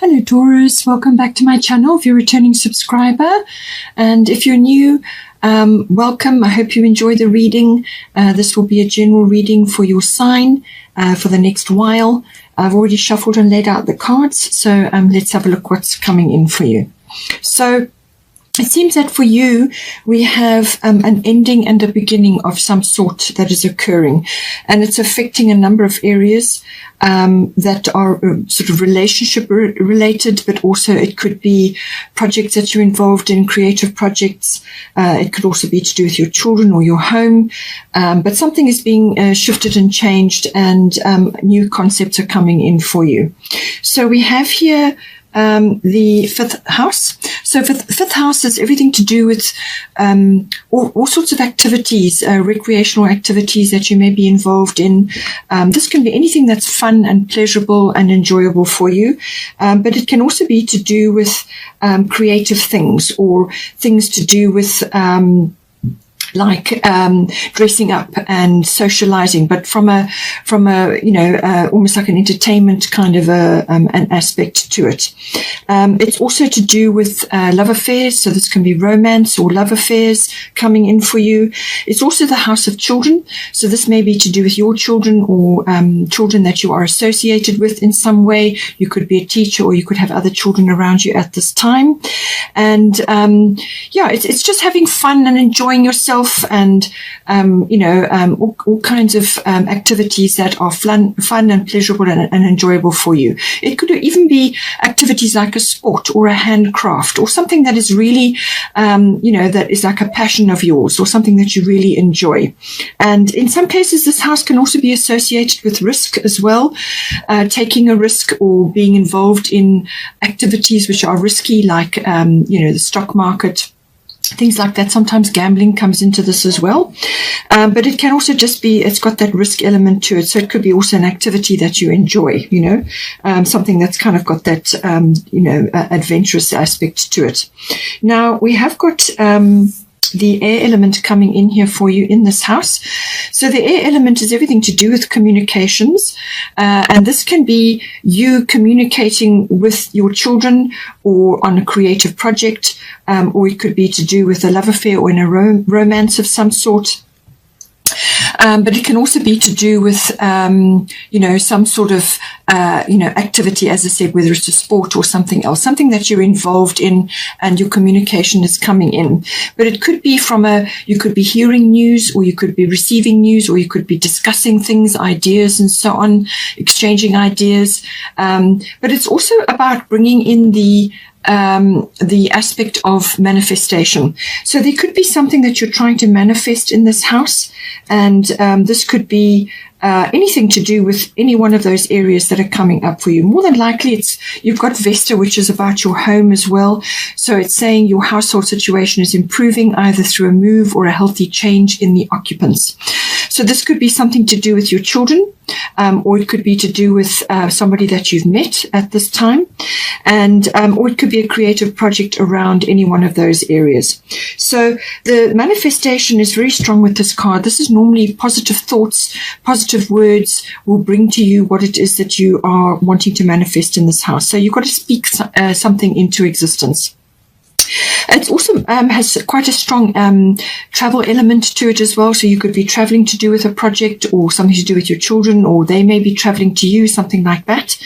Hello Taurus, welcome back to my channel if you're a returning subscriber, and if you're new, welcome. I hope you enjoy the reading. This will be a general reading for your sign for the next while. I've already shuffled and laid out the cards, so let's have a look what's coming in for you. So it seems that for you, we have an ending and a beginning of some sort that is occurring, and it's affecting a number of areas that are sort of relationship related, but also it could be projects that you're involved in, creative projects. It could also be to do with your children or your home, but something is being shifted and changed, and new concepts are coming in for you. So we have here the fifth house. So fifth house is everything to do with all sorts of activities, recreational activities that you may be involved in. This can be anything that's fun and pleasurable and enjoyable for you, but it can also be to do with creative things, or things to do with like dressing up and socializing, but from a almost like an entertainment kind of an aspect to it. It's also to do with love affairs, so this can be romance or love affairs coming in for you. It's also the house of children, so this may be to do with your children or children that you are associated with in some way. You could be a teacher, or you could have other children around you at this time. And it's just having fun and enjoying yourself, and all kinds of activities that are fun and pleasurable and enjoyable for you. It could even be activities like a sport or a handcraft, or something that is really that is like a passion of yours, or something that you really enjoy. And in some cases, this house can also be associated with risk as well, taking a risk or being involved in activities which are risky, like the stock market, things like that. Sometimes gambling comes into this as well, but it can also just be, it's got that risk element to it, so it could be also an activity that you enjoy, something that's kind of got that adventurous aspect to it. Now we have got the air element coming in here for you in this house. So the air element is everything to do with communications, and this can be you communicating with your children, or on a creative project, or it could be to do with a love affair or in a romance of some sort. But it can also be to do with, some sort of, activity, as I said, whether it's a sport or something else, something that you're involved in and your communication is coming in. But it could be you could be hearing news, or you could be receiving news, or you could be discussing things, ideas and so on, exchanging ideas. But it's also about bringing in the aspect of manifestation. So there could be something that you're trying to manifest in this house, and this could be anything to do with any one of those areas that are coming up for you. More than likely, you've got Vesta, which is about your home as well. So it's saying your household situation is improving, either through a move or a healthy change in the occupants. So this could be something to do with your children, or it could be to do with somebody that you've met at this time, and or it could be a creative project around any one of those areas. So the manifestation is very strong with this card. This is normally positive thoughts, positive words will bring to you what it is that you are wanting to manifest in this house. So you've got to speak something into existence. It also has quite a strong travel element to it as well. So you could be traveling to do with a project, or something to do with your children, or they may be traveling to you, something like that.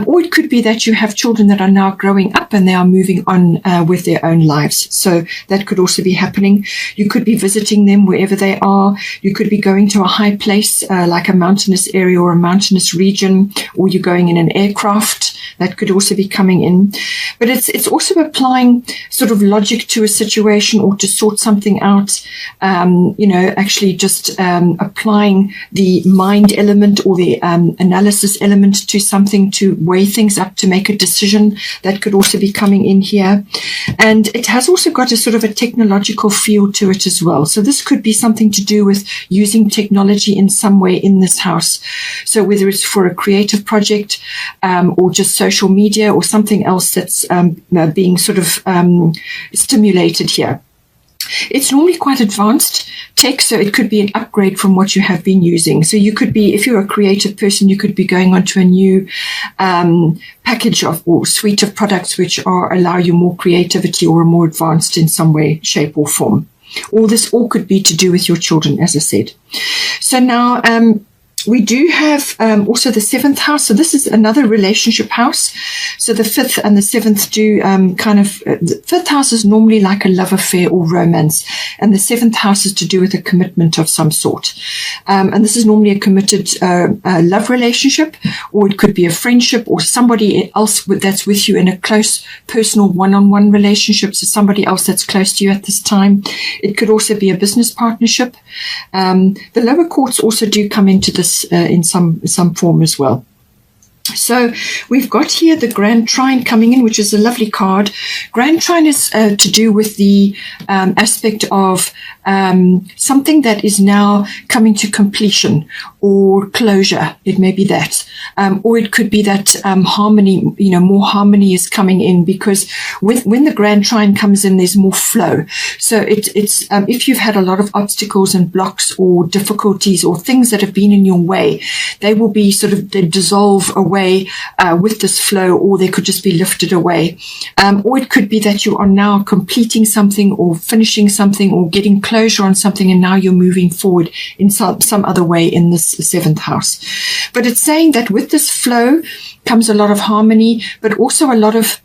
Or it could be that you have children that are now growing up and they are moving on with their own lives. So that could also be happening. You could be visiting them wherever they are. You could be going to a high place, like a mountainous area or a mountainous region, or you're going in an aircraft. That could also be coming in. But it's also applying sort of logic to a situation, or to sort something out, actually just applying the mind element or the analysis element to something, to weigh things up, to make a decision. That could also be coming in here. And it has also got a sort of a technological feel to it as well. So this could be something to do with using technology in some way in this house. So whether it's for a creative project, or just social media, or something else that's being sort of stimulated here. It's normally quite advanced tech, so it could be an upgrade from what you have been using. So you could be, if you're a creative person, you could be going onto a new package of or suite of products which allow you more creativity or are more advanced in some way, shape, or form. All this all could be to do with your children, as I said. So now we do have also the 7th house. So this is another relationship house. So the 5th and the 7th do the 5th house is normally like a love affair or romance. And the 7th house is to do with a commitment of some sort. And this is normally a committed love relationship, or it could be a friendship or somebody else that's with you in a close personal one-on-one relationship. So somebody else that's close to you at this time. It could also be a business partnership. The lower courts also do come into this in some form as well. So we've got here the Grand Trine coming in, which is a lovely card. Grand Trine is to do with the aspect of something that is now coming to completion or closure. It may be that. Or it could be that harmony, more harmony is coming in, because when the Grand Trine comes in, there's more flow. So it's if you've had a lot of obstacles and blocks or difficulties or things that have been in your way, they will be they dissolve away with this flow, or they could just be lifted away. Or it could be that you are now completing something or finishing something or getting closure on something, and now you're moving forward in some other way in this 7th house. But it's saying that with this flow comes a lot of harmony, but also a lot of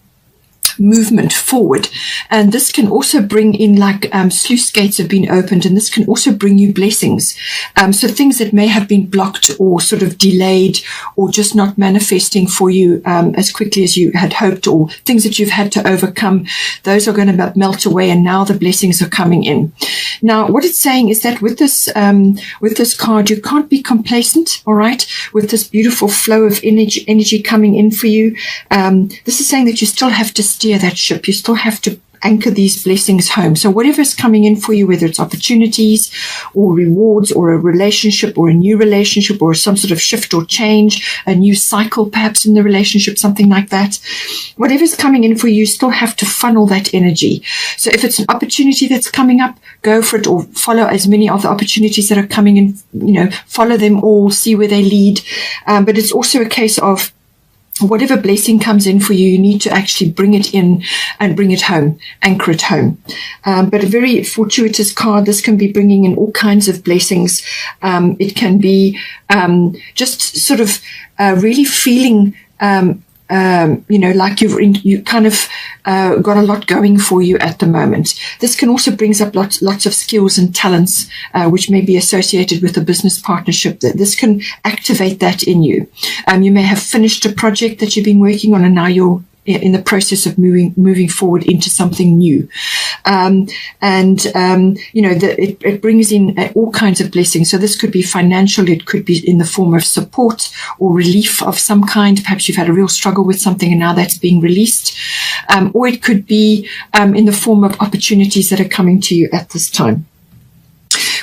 movement forward. And this can also bring in sluice gates have been opened, and this can also bring you blessings. So things that may have been blocked or sort of delayed or just not manifesting for you as quickly as you had hoped, or things that you've had to overcome, those are going to melt away, and now the blessings are coming in. Now, what it's saying is that with this card, you can't be complacent, all right, with this beautiful flow of energy coming in for you. This is saying that you still have to steer that ship. You still have to anchor these blessings home. So whatever is coming in for you, whether it's opportunities or rewards or a relationship or a new relationship or some sort of shift or change, a new cycle perhaps in the relationship, something like that, whatever's coming in for you, you still have to funnel that energy. So if it's an opportunity that's coming up, go for it, or follow as many of the opportunities that are coming in, follow them all, see where they lead. But it's also a case of whatever blessing comes in for you, you need to actually bring it in and bring it home, anchor it home. But a very fortuitous card. This can be bringing in all kinds of blessings. It can be just sort of really feeling like you kind of got a lot going for you at the moment. This can also brings up lots of skills and talents which may be associated with a business partnership. That this can activate that in you. You may have finished a project that you've been working on, and now you're in the process of moving forward into something new. It brings in all kinds of blessings. So this could be financial, it could be in the form of support or relief of some kind. Perhaps you've had a real struggle with something and now that's being released. Or it could be in the form of opportunities that are coming to you at this time.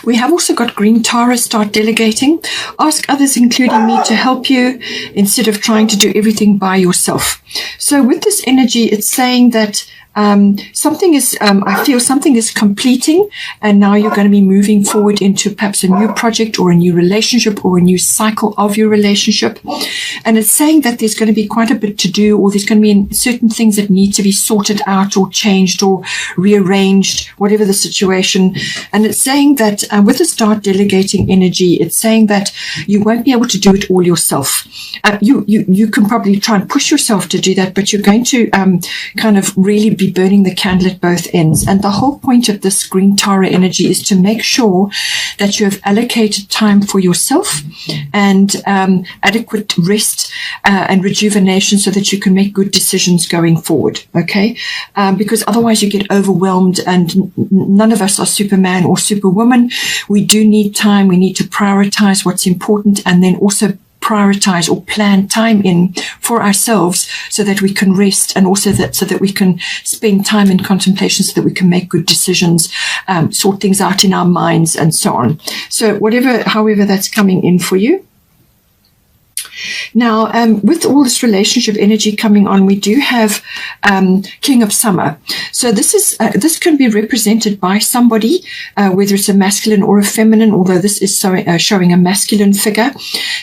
We have also got green Taurus. Start delegating. Ask others, including me, to help you instead of trying to do everything by yourself. So with this energy, it's saying that something is completing, and now you're going to be moving forward into perhaps a new project or a new relationship or a new cycle of your relationship. And it's saying that there's going to be quite a bit to do, or there's going to be certain things that need to be sorted out or changed or rearranged, whatever the situation. And it's saying that with the start delegating energy, it's saying that you won't be able to do it all yourself. You can probably try and push yourself to do that, but you're going to kind of really be burning the candle at both ends. And the whole point of this green Tara energy is to make sure that you have allocated time for yourself and adequate rest and rejuvenation so that you can make good decisions going forward. Okay? Because otherwise you get overwhelmed, and none of us are Superman or Superwoman. We do need time. We need to prioritize what's important, and then also prioritize or plan time in for ourselves so that we can rest, and also so that we can spend time in contemplation so that we can make good decisions, sort things out in our minds and so on. So however that's coming in for you. Now, with all this relationship energy coming on, we do have King of Summer. So this can be represented by somebody, whether it's a masculine or a feminine, although this is showing a masculine figure.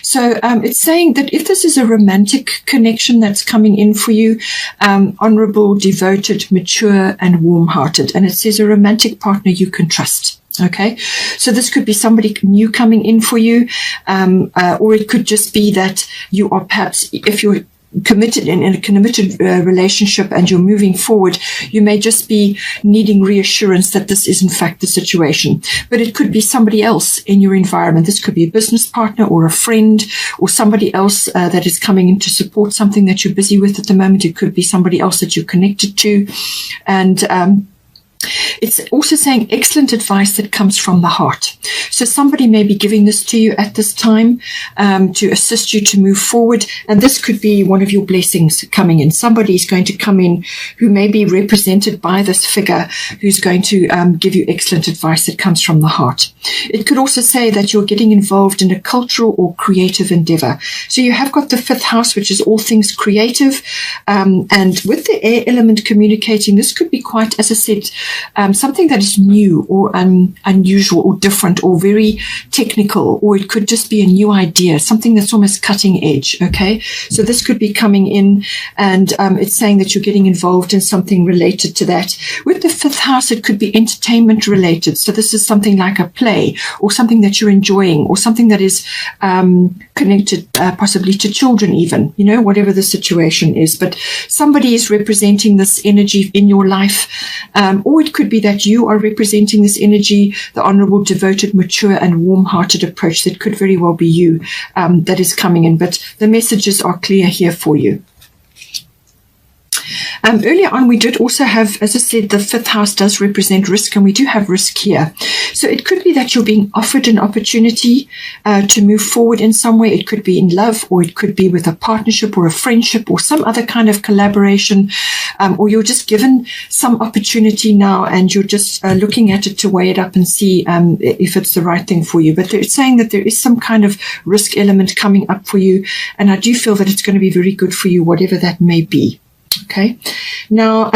So it's saying that if this is a romantic connection that's coming in for you, honorable, devoted, mature, and warm-hearted. And it says a romantic partner you can trust. Okay, so this could be somebody new coming in for you, or it could just be that you are perhaps, if you're committed in a committed relationship and you're moving forward, you may just be needing reassurance that this is in fact the situation. But it could be somebody else in your environment. This could be a business partner or a friend or somebody else that is coming in to support something that you're busy with at the moment. It could be somebody else that you're connected to. And it's also saying excellent advice that comes from the heart. So somebody may be giving this to you at this time to assist you to move forward. And this could be one of your blessings coming in. Somebody is going to come in who may be represented by this figure who's going to give you excellent advice that comes from the heart. It could also say that you're getting involved in a cultural or creative endeavor. So you have got the 5th house, which is all things creative. And with the air element communicating, this could be quite, as I said, something that is new or unusual or different or very technical, or it could just be a new idea, something that's almost cutting edge. Okay, so this could be coming in, and it's saying that you're getting involved in something related to that. With the 5th house, it could be entertainment related. So this is something like a play or something that you're enjoying or something that is connected possibly to children even, whatever the situation is. But somebody is representing this energy in your life, or it could be that you are representing this energy, the honorable, devoted, mature, and warm-hearted approach. That could very well be you that is coming in, but the messages are clear here for you. Earlier on, we did also have, as I said, the 5th house does represent risk, and we do have risk here. So it could be that you're being offered an opportunity to move forward in some way. It could be in love, or it could be with a partnership or a friendship or some other kind of collaboration, or you're just given some opportunity now and you're just looking at it to weigh it up and see if it's the right thing for you. But it's saying that there is some kind of risk element coming up for you, and I do feel that it's going to be very good for you, whatever that may be. Okay, now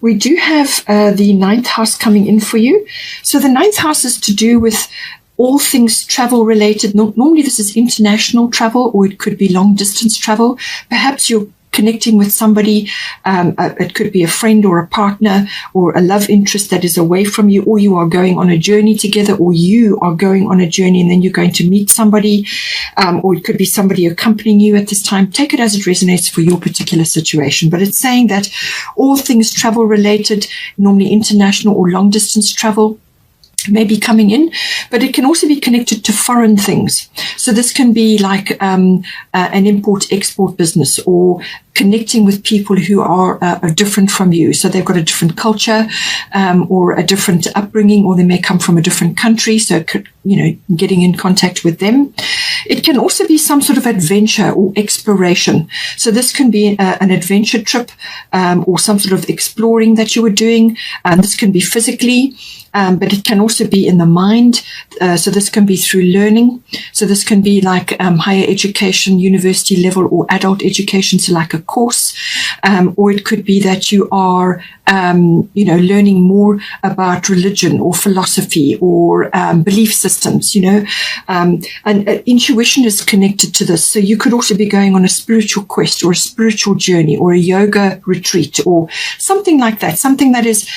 we do have the 9th house coming in for you. So the 9th house is to do with all things travel related. Normally this is international travel, or it could be long distance travel. Perhaps you're connecting with somebody, it could be a friend or a partner or a love interest that is away from you, or you are going on a journey together, or you are going on a journey and then you're going to meet somebody, or it could be somebody accompanying you at this time. Take it as it resonates for your particular situation. But it's saying that all things travel related, normally international or long distance travel, may be coming in, but it can also be connected to foreign things. So this can be like an import-export business, or connecting with people who are different from you. So they've got a different culture or a different upbringing, or they may come from a different country. So, getting in contact with them. It can also be some sort of adventure or exploration. So this can be an adventure trip or some sort of exploring that you were doing. This can be physically, but it can also be in the mind. So this can be through learning. So this can be like higher education, university level, or adult education, so like a course. Or it could be that you are, learning more about religion or philosophy or belief systems, and intuition is connected to this. So you could also be going on a spiritual quest or a spiritual journey or a yoga retreat or something like that, something that is,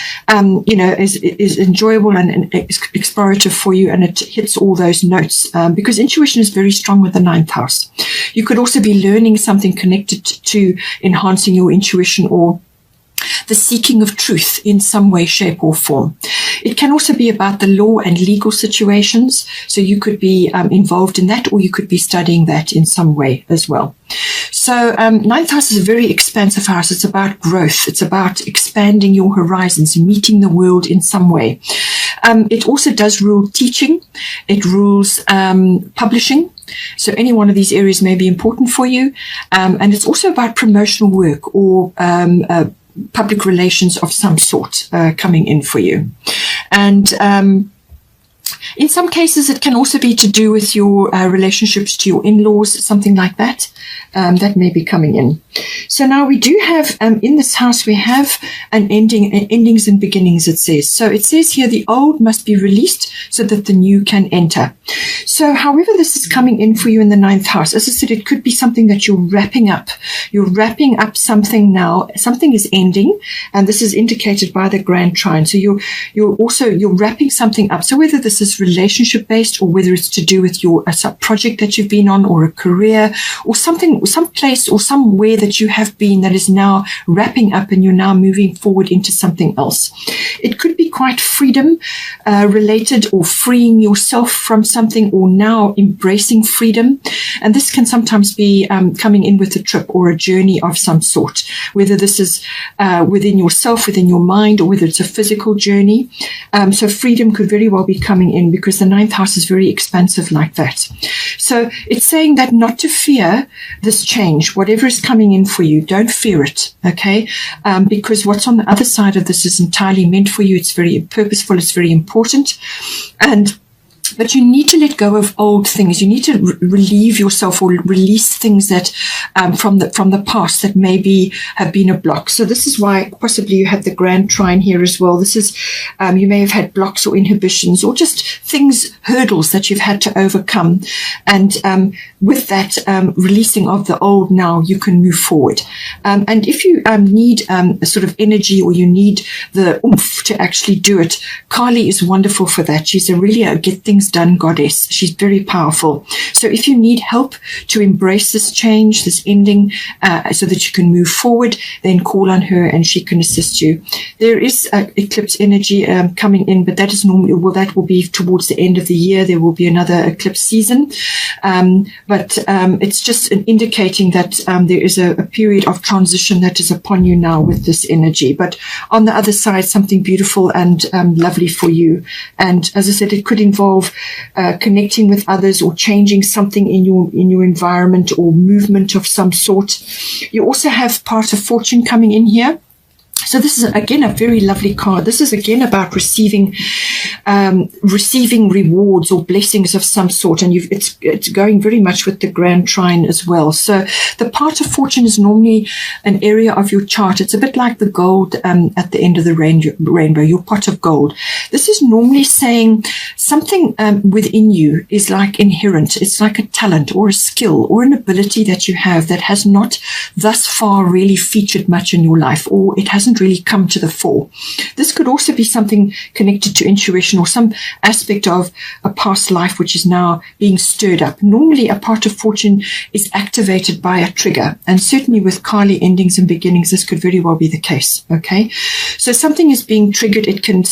is enjoyable and explorative for you, and it hits all those notes because intuition is very strong with the 9th house. You could also be learning something connected to enhancing your intuition or the seeking of truth in some way, shape, or form. It can also be about the law and legal situations. So you could be involved in that, or you could be studying that in some way as well. So 9th house is a very expansive house. It's about growth. It's about expanding your horizons, meeting the world in some way. It also does rule teaching. It rules publishing. So any one of these areas may be important for you. And it's also about promotional work or public relations of some sort coming in for you. And In some cases, it can also be to do with your relationships to your in-laws, something like that. That may be coming in. So now we do have, in this house, we have an endings and beginnings, it says. So it says here, the old must be released so that the new can enter. So however this is coming in for you in the 9th house, as I said, it could be something that you're wrapping up. You're wrapping up something now. Something is ending, and this is indicated by the Grand Trine. So you're wrapping something up. So whether this is relationship based, or whether it's to do with your project that you've been on, or a career, or something, some place or somewhere that you have been that is now wrapping up, and you're now moving forward into something else. It could be quite freedom related, or freeing yourself from something, or now embracing freedom. And this can sometimes be coming in with a trip or a journey of some sort, whether this is within yourself, within your mind, or whether it's a physical journey. So freedom could very well be coming in, because the 9th house is very expansive like that. So it's saying that not to fear this change, whatever is coming in for you, don't fear it, okay? Because what's on the other side of this is entirely meant for you. It's very purposeful. It's very important. But you need to let go of old things. You need to relieve yourself, or release things that from the past that maybe have been a block. So this is why possibly you have the Grand Trine here as well. This is you may have had blocks or inhibitions, or just things, hurdles that you've had to overcome. And with that releasing of the old, now you can move forward. And if you need a sort of energy, or you need the oomph to actually do it, Kali is wonderful for that. She's a really get things done goddess. She's very powerful. So if you need help to embrace this change, this ending, so that you can move forward, then call on her and she can assist you. There is eclipse energy coming in, but that is normally, well, that will be towards the end of the year. There will be another eclipse season. But it's just indicating that there is a period of transition that is upon you now with this energy. But on the other side, something beautiful and lovely for you. And as I said, it could involve connecting with others, or changing something in your environment, or movement of some sort. You also have part of fortune coming in here. So this is, again, a very lovely card. This is, again, about receiving rewards or blessings of some sort. And it's going very much with the Grand Trine as well. So the part of fortune is normally an area of your chart. It's a bit like the gold at the end of the rainbow, your pot of gold. This is normally saying something within you is like inherent. It's like a talent or a skill or an ability that you have that has not thus far really featured much in your life, or it hasn't really come to the fore. This could also be something connected to intuition, or some aspect of a past life which is now being stirred up. Normally a part of fortune is activated by a trigger, and certainly with Kali endings and beginnings, this could very well be the case. Okay, so something is being triggered. It can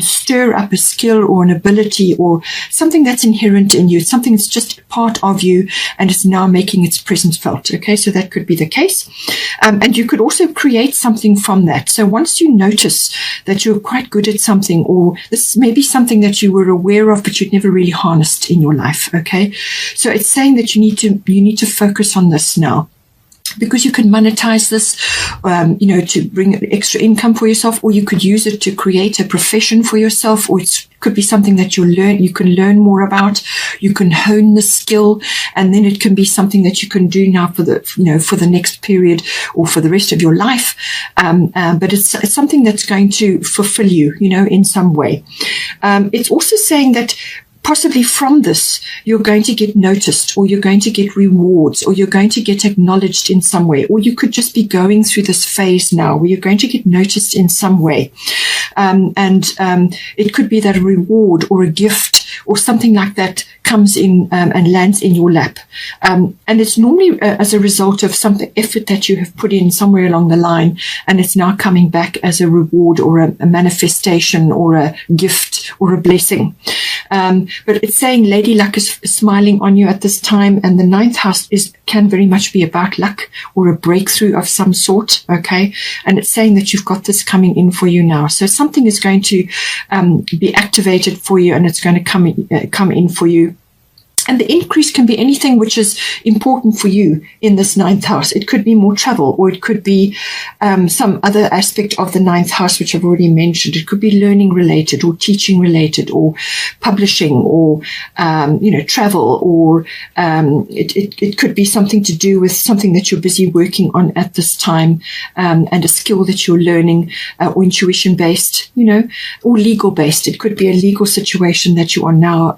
stir up a skill or an ability, or something that's inherent in you. It's something that's just part of you, and it's now making its presence felt. Okay, so that could be the case. And you could also create something from that. So once you notice that you're quite good at something, or this may be something that you were aware of but you'd never really harnessed in your life. Okay, so it's saying that you need to focus on this now, because you can monetize this, to bring extra income for yourself, or you could use it to create a profession for yourself, or it could be something that you can learn more about. You can hone the skill, and then it can be something that you can do now for the next period, or for the rest of your life. But it's something that's going to fulfill you, in some way. It's also saying that possibly from this, you're going to get noticed, or you're going to get rewards, or you're going to get acknowledged in some way, or you could just be going through this phase now where you're going to get noticed in some way. It could be that a reward or a gift or something like that comes in and lands in your lap. And it's normally as a result of some effort that you have put in somewhere along the line, and it's now coming back as a reward or a manifestation or a gift or a blessing. But it's saying Lady Luck is smiling on you at this time, and the 9th house can very much be about luck or a breakthrough of some sort. Okay, and it's saying that you've got this coming in for you now. So something is going to be activated for you, and it's going to come in for you. And the increase can be anything which is important for you in this ninth house. It could be more travel, or it could be some other aspect of the ninth house, which I've already mentioned. It could be learning related, or teaching related, or publishing, or, travel, or it could be something to do with something that you're busy working on at this time, and a skill that you're learning, or intuition based, or legal based. It could be a legal situation that you are now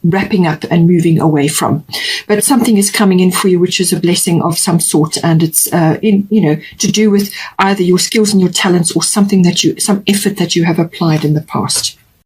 wrapping up and moving away from. But something is coming in for you, which is a blessing of some sort, and it's to do with either your skills and your talents, or some effort that you have applied in the past.